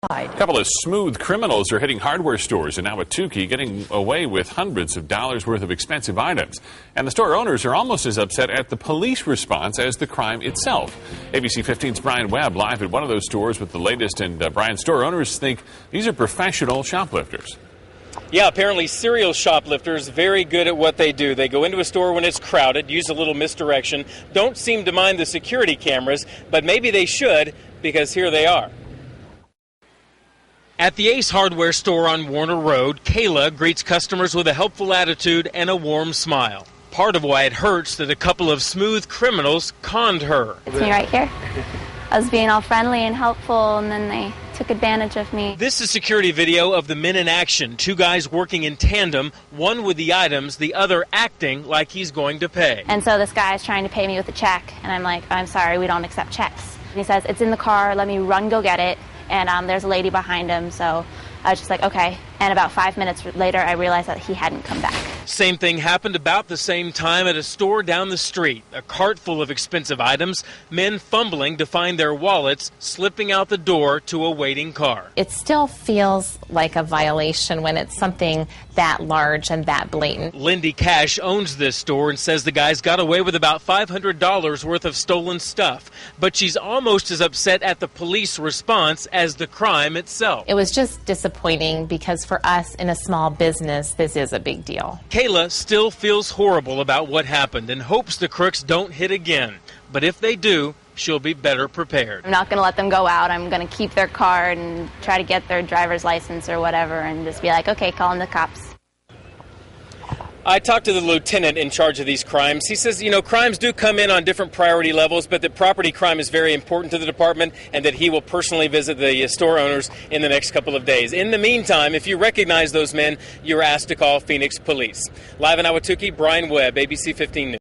A couple of smooth criminals are hitting hardware stores in Ahwatukee, getting away with hundreds of dollars worth of expensive items. And the store owners are almost as upset at the police response as the crime itself. ABC 15's Brian Webb live at one of those stores with the latest, and Brian, store owners think these are professional shoplifters. Yeah, apparently serial shoplifters, very good at what they do. They go into a store when it's crowded, use a little misdirection, don't seem to mind the security cameras, but maybe they should, because here they are. At the Ace Hardware store on Warner Road, Kayla greets customers with a helpful attitude and a warm smile. Part of why it hurts that a couple of smooth criminals conned her. It's me right here. I was being all friendly and helpful, and then they took advantage of me. This is security video of the men in action. Two guys working in tandem, one with the items, the other acting like he's going to pay. And so this guy is trying to pay me with a check, and I'm like, I'm sorry, we don't accept checks. And he says, it's in the car, let me run, go get it. And there's a lady behind him, so I was just like, okay. And about 5 minutes later, I realized that he hadn't come back. Same thing happened about the same time at a store down the street. A cart full of expensive items, men fumbling to find their wallets, slipping out the door to a waiting car. It still feels like a violation when it's something that large and that blatant. Lindy Cash owns this store and says the guys got away with about $500 worth of stolen stuff. But she's almost as upset at the police response as the crime itself. It was just disappointing because for us in a small business, this is a big deal. Kayla still feels horrible about what happened and hopes the crooks don't hit again. But if they do, she'll be better prepared. I'm not going to let them go out. I'm going to keep their card and try to get their driver's license or whatever and just be like, okay, call in the cops. I talked to the lieutenant in charge of these crimes. He says, you know, crimes do come in on different priority levels, but that property crime is very important to the department and that he will personally visit the store owners in the next couple of days. In the meantime, if you recognize those men, you're asked to call Phoenix Police. Live in Ahwatukee, Brian Webb, ABC 15 News.